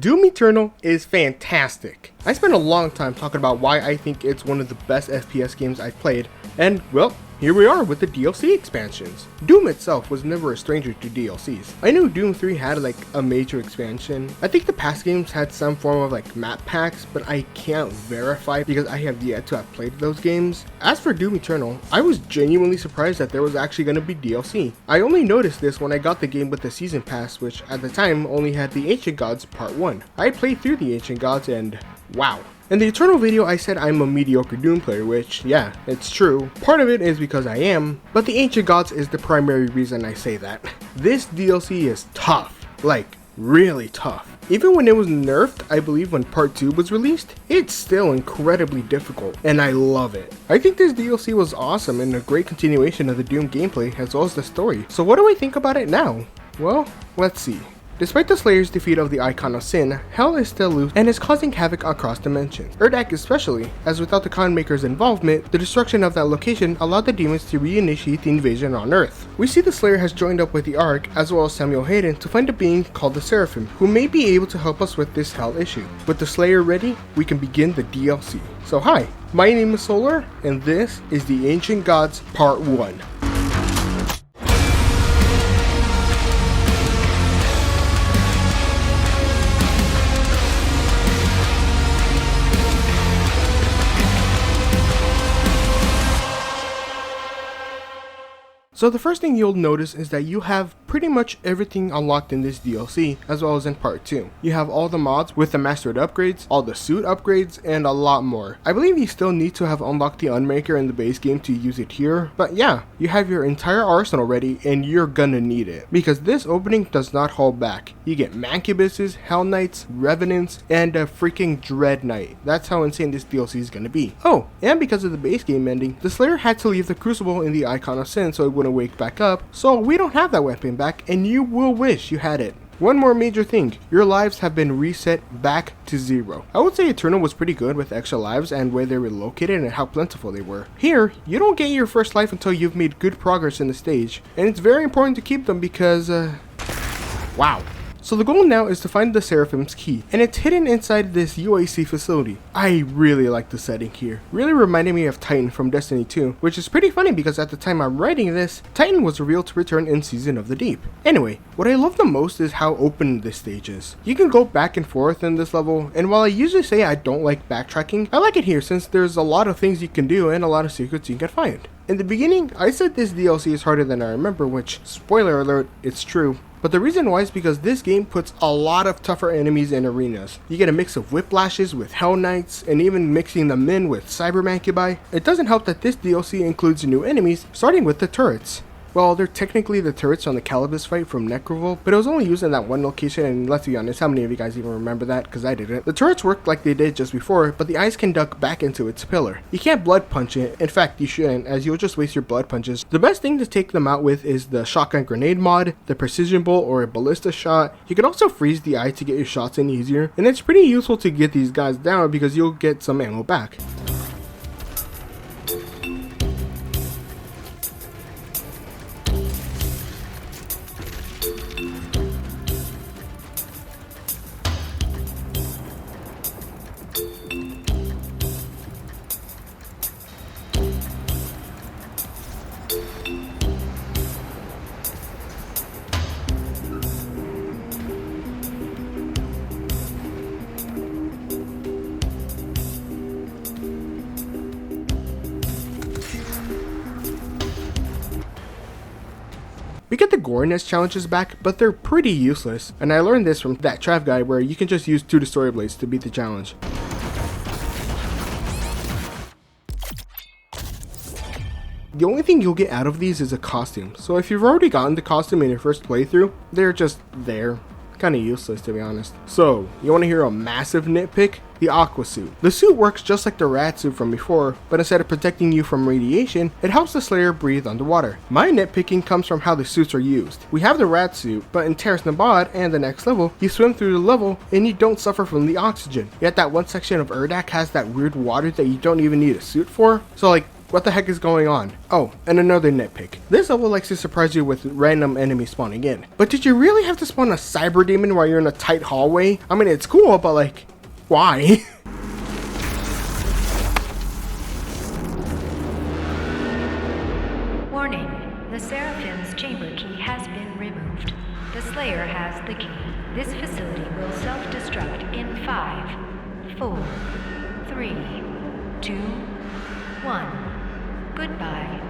Doom Eternal is fantastic. I spent a long time talking about why I think it's one of the best FPS games I've played, and well, here we are with the DLC expansions. Doom itself was never a stranger to DLCs. I knew Doom 3 had a major expansion. I think the past games had some form of map packs, but I can't verify because I have yet to have played those games. As for Doom Eternal, I was genuinely surprised that there was actually going to be DLC. I only noticed this when I got the game with the season pass, which at the time only had the Ancient Gods Part 1. I played through the Ancient Gods and wow. In the Eternal video I said I'm a mediocre Doom player, which yeah, it's true. Part of it is because I am, but the Ancient Gods is the primary reason I say that. This DLC is tough, really tough. Even when it was nerfed, I believe when part 2 was released, it's still incredibly difficult, and I love it. I think this DLC was awesome and a great continuation of the Doom gameplay as well as the story. So what do I think about it now? Well, let's see. Despite the Slayer's defeat of the Icon of Sin, Hell is still loose and is causing havoc across dimensions. Urdak especially, as without the Khan Maker's involvement, the destruction of that location allowed the demons to reinitiate the invasion on Earth. We see the Slayer has joined up with the Ark as well as Samuel Hayden to find a being called the Seraphim, who may be able to help us with this Hell issue. With the Slayer ready, we can begin the DLC. So hi, my name is Solar, and this is the Ancient Gods Part 1. So the first thing you'll notice is that you have pretty much everything unlocked in this DLC, as well as in part 2. You have all the mods with the mastered upgrades, all the suit upgrades, and a lot more. I believe you still need to have unlocked the Unmaker in the base game to use it here, but yeah, you have your entire arsenal ready and you're gonna need it. Because this opening does not hold back. You get Mancubuses, Hell Knights, Revenants, and a freaking Dread Knight. That's how insane this DLC is gonna be. Oh, and because of the base game ending, the Slayer had to leave the Crucible in the Icon of Sin so it wouldn't wake back up, so we don't have that weapon back and you will wish you had it. One more major thing, your lives have been reset back to 0. I would say Eternal was pretty good with extra lives and where they were located and how plentiful they were. Here, you don't get your first life until you've made good progress in the stage, and it's very important to keep them because, wow. So the goal now is to find the Seraphim's key, and it's hidden inside this UAC facility. I really like the setting here. Really reminded me of Titan from Destiny 2, which is pretty funny because at the time I'm writing this, Titan was revealed to return in Season of the Deep. Anyway, what I love the most is how open this stage is. You can go back and forth in this level, and while I usually say I don't like backtracking, I like it here since there's a lot of things you can do and a lot of secrets you can find. In the beginning, I said this DLC is harder than I remember, which, spoiler alert, it's true. But the reason why is because this game puts a lot of tougher enemies in arenas. You get a mix of Whiplashes with Hell Knights, and even mixing them in with Cyber Mancubi. It doesn't help that this DLC includes new enemies, starting with the turrets. Well, they're technically the turrets on the Calibus fight from Necroval, but it was only used in that one location, and let's be honest, how many of you guys even remember that? Because I didn't. The turrets work like they did just before, but the eyes can duck back into its pillar. You can't blood punch it. In fact, you shouldn't, as you'll just waste your blood punches. The best thing to take them out with is the shotgun grenade mod, the precision bolt, or a ballista shot. You can also freeze the eye to get your shots in easier, and it's pretty useful to get these guys down because you'll get some ammo back. We get the Goriness challenges back, but they're pretty useless, and I learned this from that Trav guide where you can just use 2 Destroyer Blades to beat the challenge. The only thing you'll get out of these is a costume, so if you've already gotten the costume in your first playthrough, they're just there. Kinda useless to be honest. So, you wanna hear a massive nitpick? The Aqua Suit. The suit works just like the Rat Suit from before, but instead of protecting you from radiation, it helps the Slayer breathe underwater. My nitpicking comes from how the suits are used. We have the Rat Suit, but in Terrace Nabad and the next level, you swim through the level and you don't suffer from the oxygen. Yet that one section of Urdak has that weird water that you don't even need a suit for. So what the heck is going on? Oh, and another nitpick. This level likes to surprise you with random enemies spawning in. But did you really have to spawn a cyber demon while you're in a tight hallway? I mean, it's cool, but like, why? Warning, the Seraphim's chamber key has been removed. The Slayer has the key. This facility will self-destruct in 5, 4, 3, 2, 1. Goodbye.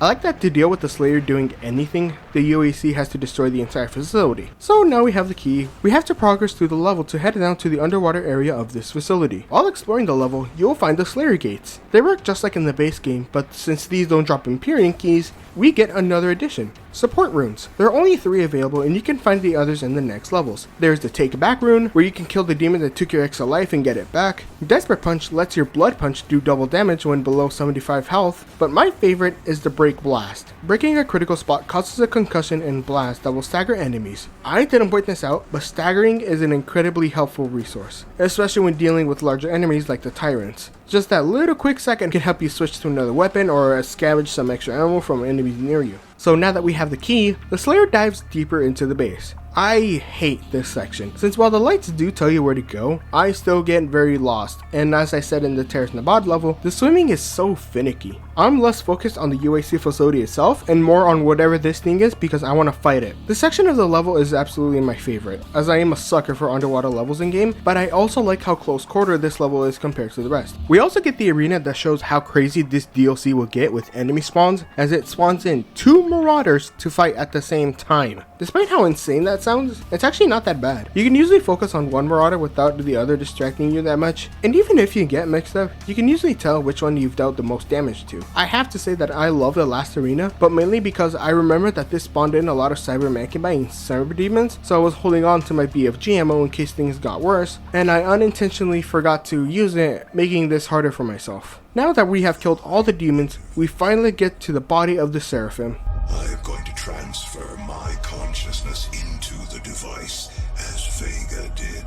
I like that to deal with the Slayer doing anything, the UAC has to destroy the entire facility. So now we have the key, we have to progress through the level to head down to the underwater area of this facility. While exploring the level, you will find the Slayer gates. They work just like in the base game, but since these don't drop Empyrean keys, we get another addition. Support runes. There are only 3 available and you can find the others in the next levels. There's the Take Back rune, where you can kill the demon that took your extra life and get it back. Desperate Punch lets your blood punch do double damage when below 75 health, but my favorite is the Break Blast. Breaking a critical spot causes a concussion and blast that will stagger enemies. I didn't point this out, but staggering is an incredibly helpful resource, especially when dealing with larger enemies like the Tyrants. Just that little quick second can help you switch to another weapon or scavenge some extra ammo from enemies near you. So now that we have the key, the Slayer dives deeper into the base. I hate this section, since while the lights do tell you where to go, I still get very lost, and as I said in the Terrace Nabad level, the swimming is so finicky. I'm less focused on the UAC facility itself, and more on whatever this thing is because I want to fight it. This section of the level is absolutely my favorite, as I am a sucker for underwater levels in game, but I also like how close quarter this level is compared to the rest. We also get the arena that shows how crazy this DLC will get with enemy spawns, as it spawns in 2 Marauders to fight at the same time. Despite how insane that sounds, it's actually not that bad. You can usually focus on one Marauder without the other distracting you that much, and even if you get mixed up, you can usually tell which one you've dealt the most damage to. I have to say that I love the last arena, but mainly because I remember that this spawned in a lot of Cyber Mankibai and Cyber Demons, so I was holding on to my BFG ammo in case things got worse, and I unintentionally forgot to use it, making this harder for myself. Now that we have killed all the demons, we finally get to the body of the Seraphim. I am going to transfer my consciousness into the device, as Vega did.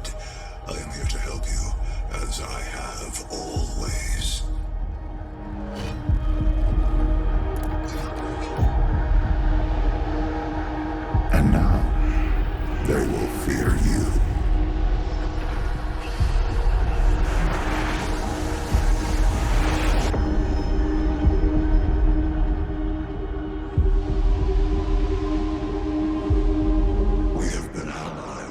I am here to help you, as I have always. And now, they will fear you.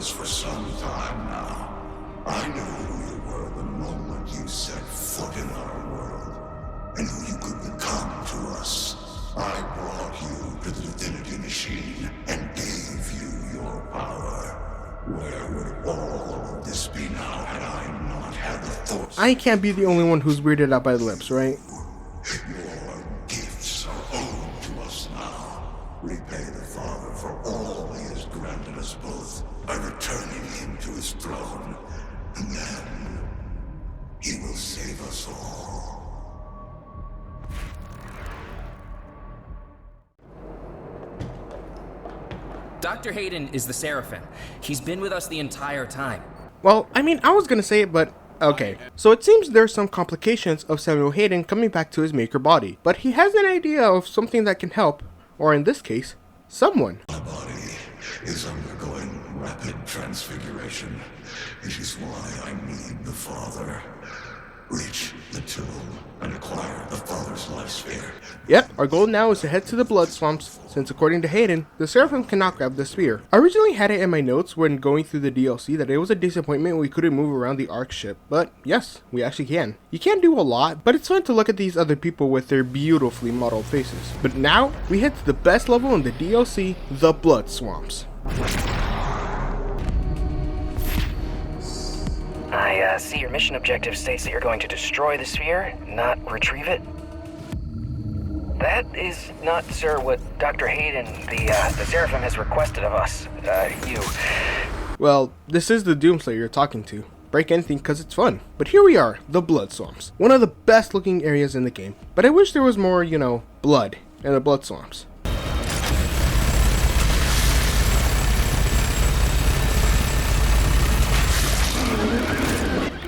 For some time now. I knew who you were the moment you set foot in our world, and who you could become to us. I brought you to the Divinity Machine and gave you your power. Where would all of this be now had I not had the thoughts? I can't be the only one who's weirded out by the lips, right? Your gifts are owed to us now. Repay the Father for all he has granted us both by returning him to his throne, and then he will save us all. Dr. Hayden is the Seraphim. He's been with us the entire time. Well, I mean, I was gonna say it, but okay. So it seems there's some complications of Samuel Hayden coming back to his maker body, but he has an idea of something that can help, or in this case, someone. My body is undergoing rapid transfiguration. It is why I need the Father. Reach the tomb and acquire the Father's life sphere. Yep, our goal now is to head to the Blood Swamps, since according to Hayden, the Seraphim cannot grab the sphere. I originally had it in my notes when going through the DLC that it was a disappointment we couldn't move around the Ark ship, but yes, we actually can. You can't do a lot, but it's fun to look at these other people with their beautifully modeled faces. But now, we head to the best level in the DLC, the Blood Swamps. I see your mission objective states that you're going to destroy the sphere, not retrieve it. That is not, sir, what Dr. Hayden, the Seraphim, has requested of us. You. Well, this is the Doomslayer you're talking to. Break anything because it's fun. But here we are, the Blood Swamps. One of the best looking areas in the game. But I wish there was more, blood in the Blood Swamps.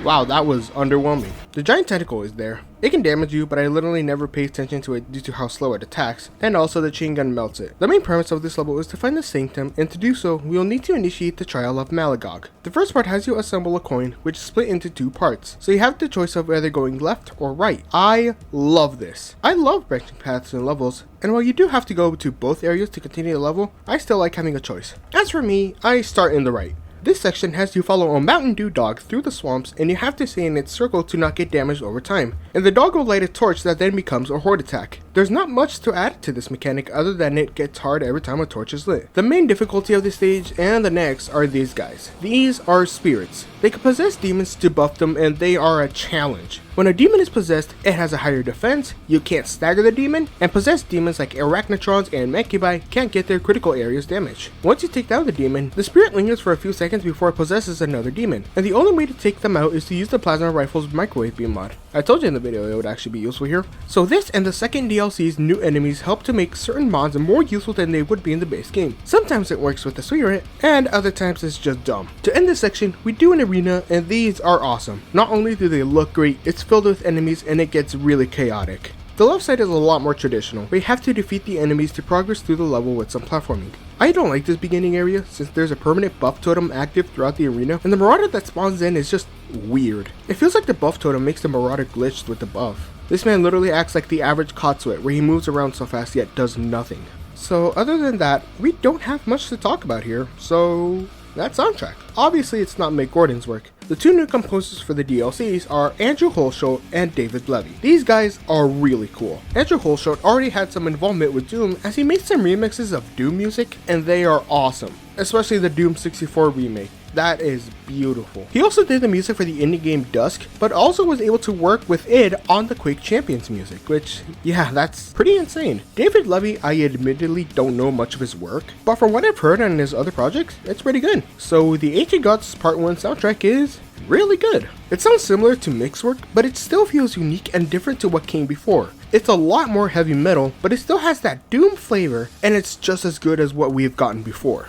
Wow, that was underwhelming. The giant tentacle is there. It can damage you, but I literally never pay attention to it due to how slow it attacks, and also the chain gun melts it. The main premise of this level is to find the Sanctum, and to do so, we will need to initiate the Trial of Malagog. The first part has you assemble a coin, which is split into 2 parts, so you have the choice of either going left or right. I love this. I love branching paths and levels, and while you do have to go to both areas to continue the level, I still like having a choice. As for me, I start in the right. This section has you follow a Mountain Dew dog through the swamps, and you have to stay in its circle to not get damaged over time. And the dog will light a torch that then becomes a horde attack. There's not much to add to this mechanic other than it gets hard every time a torch is lit. The main difficulty of this stage and the next are these guys. These are spirits. They can possess demons to buff them, and they are a challenge. When a demon is possessed, it has a higher defense, you can't stagger the demon, and possessed demons like Arachnotrons and Mecubi can't get their critical areas damaged. Once you take down the demon, the spirit lingers for a few seconds before it possesses another demon, and the only way to take them out is to use the Plasma Rifle's microwave beam mod. I told you in the video it would actually be useful here. So this and the second DLC's new enemies help to make certain mods more useful than they would be in the base game. Sometimes it works with the spirit, and other times it's just dumb. To end this section, we do an arena, and these are awesome. Not only do they look great, it's filled with enemies and it gets really chaotic. The left side is a lot more traditional, where you have to defeat the enemies to progress through the level with some platforming. I don't like this beginning area since there's a permanent buff totem active throughout the arena, and the marauder that spawns in is just weird. It feels like the buff totem makes the marauder glitched with the buff. This man literally acts like the average Katsuit, where he moves around so fast yet does nothing. So other than that, we don't have much to talk about here, so that soundtrack. Obviously it's not Mick Gordon's work. The 2 new composers for the DLCs are Andrew Hulshult and David Levy. These guys are really cool. Andrew Hulshult already had some involvement with Doom as he made some remixes of Doom music, and they are awesome. Especially the Doom 64 remake. That is beautiful. He also did the music for the indie game Dusk, but also was able to work with id on the Quake Champions music, which, yeah, that's pretty insane. David Levy, I admittedly don't know much of his work, but from what I've heard on his other projects, it's pretty good. So the Ancient Gods Part 1 soundtrack is really good. It sounds similar to Mick's work, but it still feels unique and different to what came before. It's a lot more heavy metal, but it still has that Doom flavor, and it's just as good as what we've gotten before.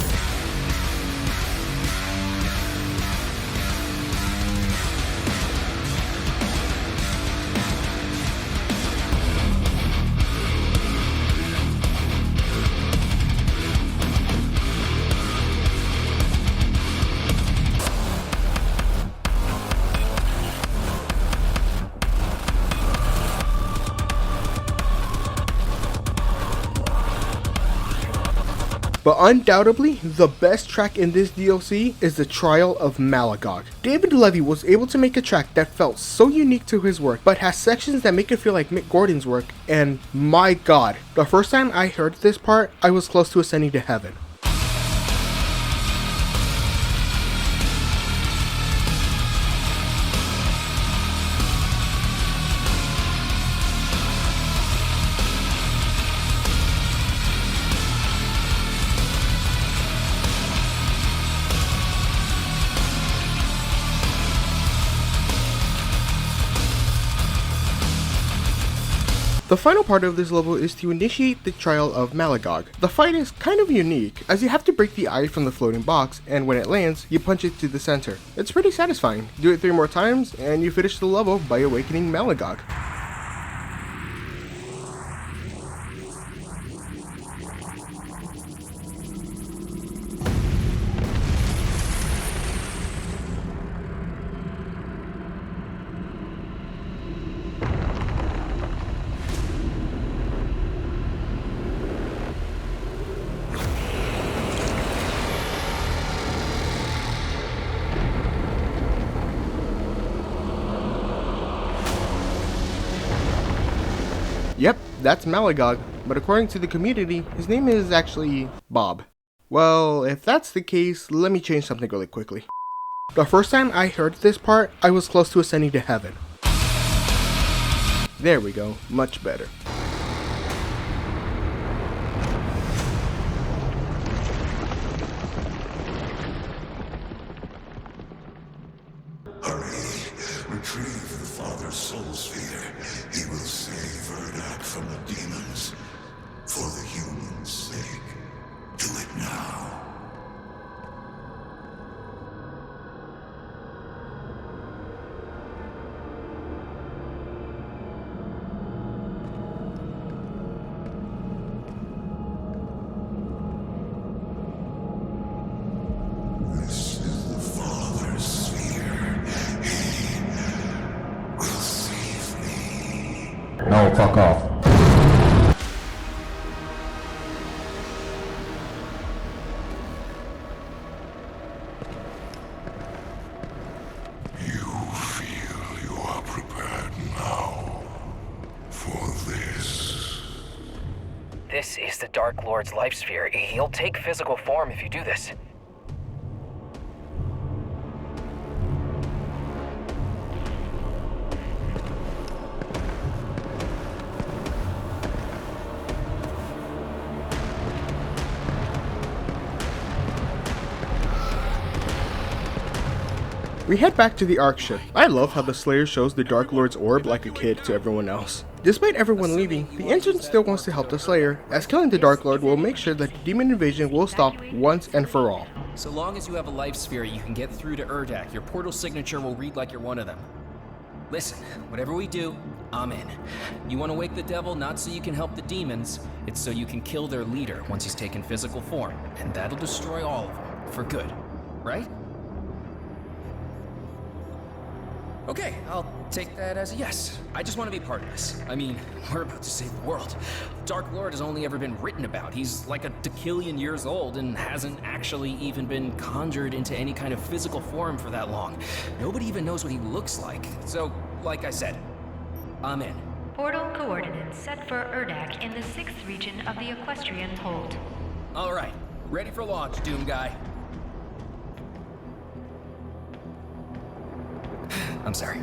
But undoubtedly, the best track in this DLC is the Trial of Malagog. David Levy was able to make a track that felt so unique to his work, but has sections that make it feel like Mick Gordon's work, and my god, the first time I heard this part, I was close to ascending to heaven. The final part of this level is to initiate the Trial of Malagog. The fight is kind of unique, as you have to break the eye from the floating box, and when it lands, you punch it to the center. It's pretty satisfying. Do it 3 more times, and you finish the level by awakening Malagog. Yep, that's Malagog, but according to the community, his name is actually Bob. Well, if that's the case, let me change something really quickly. The first time I heard this part, I was close to ascending to heaven. There we go, much better. Retrieve the Father's soul sphere. He will save Urdak from the demons. For the humans' sake. Do it now. fuck off. You feel you are prepared now for this. This is the Dark Lord's life sphere. He'll take physical form if you do this. We head back to the Ark ship. I love how the Slayer shows the Dark Lord's orb like a kid to everyone else. Despite everyone leaving, the Ensign still wants to help the Slayer, as killing the Dark Lord will make sure that the demon invasion will stop once and for all. So long as you have a life sphere, you can get through to Urdak. Your portal signature will read like you're one of them. Listen, whatever we do, I'm in. You want to wake the devil not so you can help the demons, it's so you can kill their leader once he's taken physical form, and that'll destroy all of them, for good, right? Okay, I'll take that as a yes. I just want to be part of this. I mean, we're about to save the world. Dark Lord has only ever been written about. He's like a decillion years old and hasn't actually even been conjured into any kind of physical form for that long. Nobody even knows what he looks like. So, like I said, I'm in. Portal coordinates set for Urdak in the 6th region of the Equestrian Hold. All right, ready for launch, Doom Guy. I'm sorry.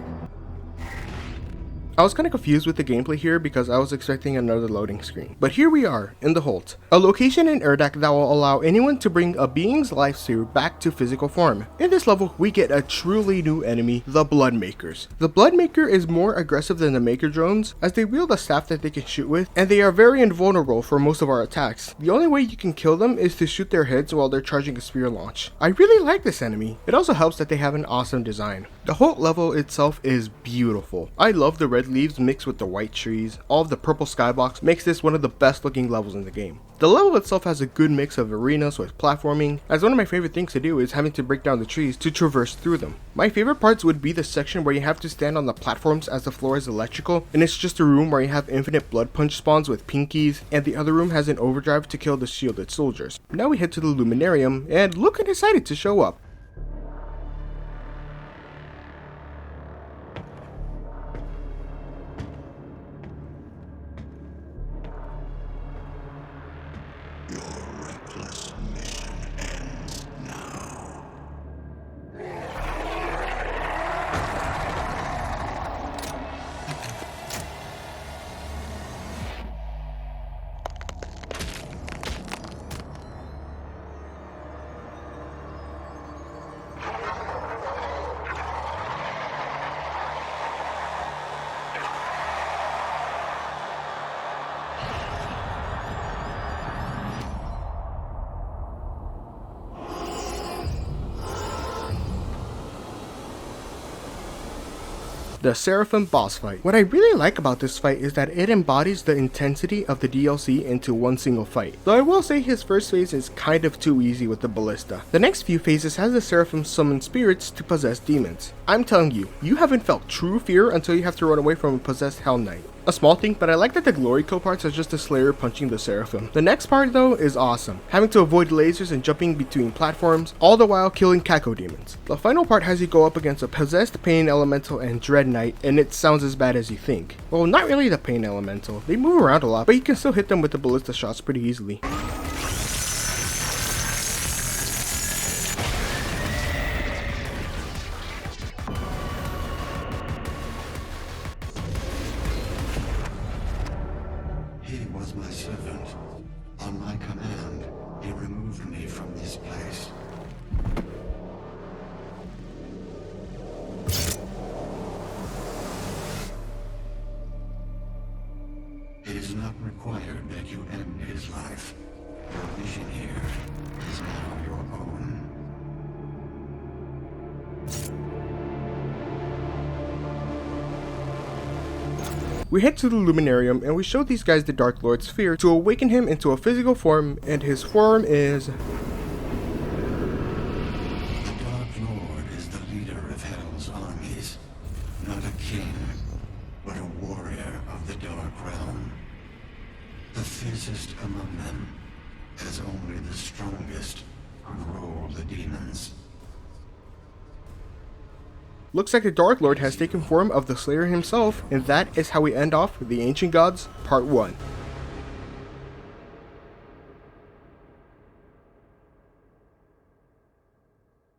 I was kinda confused with the gameplay here because I was expecting another loading screen. But here we are, in the Holt, a location in Urdak that will allow anyone to bring a being's life sphere back to physical form. In this level, we get a truly new enemy, the Bloodmakers. The Bloodmaker is more aggressive than the Maker drones, as they wield a staff that they can shoot with, and they are very invulnerable for most of our attacks. The only way you can kill them is to shoot their heads while they're charging a spear launch. I really like this enemy. It also helps that they have an awesome design. The Holt level itself is beautiful. I love the red leaves mixed with the white trees. All of the purple skybox makes this one of the best looking levels in the game. The level itself has a good mix of arenas with platforming, as one of my favorite things to do is having to break down the trees to traverse through them. My favorite parts would be the section where you have to stand on the platforms as the floor is electrical, and it's just a room where you have infinite blood punch spawns with pinkies, and the other room has an overdrive to kill the shielded soldiers. Now we head to the Luminarium, and look who decided to show up. The Seraphim boss fight. What I really like about this fight is that it embodies the intensity of the DLC into one single fight. Though I will say his first phase is kind of too easy with the ballista. The next few phases has the Seraphim summon spirits to possess demons. I'm telling you, you haven't felt true fear until you have to run away from a possessed Hell Knight. A small thing, but I like that the glory kill parts are just the Slayer punching the Seraphim. The next part though is awesome, having to avoid lasers and jumping between platforms, all the while killing Cacodemons. The final part has you go up against a possessed Pain Elemental and Dread Knight, and it sounds as bad as you think. Well, not really the Pain Elemental, they move around a lot, but you can still hit them with the ballista shots pretty easily. He was my servant. On my command, he removed me from this place. It is not required that you end his life. Your mission here is now your own. We head to the Luminarium and we show these guys the Dark Lord's sphere to awaken him into a physical form, and his form is... The Dark Lord is the leader of Hell's armies, not a king. but a warrior of the Dark Realm. The fiercest among them, as only the strongest could rule the demons. Looks like the Dark Lord has taken form of the Slayer himself, and that is how we end off The Ancient Gods Part 1.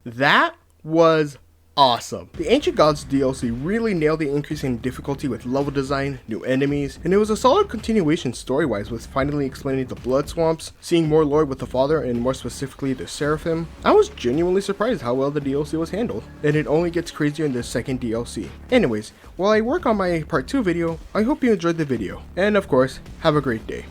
That was awesome. The Ancient Gods DLC really nailed the increase in difficulty with level design, new enemies, and it was a solid continuation story-wise with finally explaining the Blood Swamps, seeing more lore with the Father and more specifically the Seraphim. I was genuinely surprised how well the DLC was handled, and it only gets crazier in the second DLC. Anyways, while I work on my part 2 video, I hope you enjoyed the video, and of course, have a great day.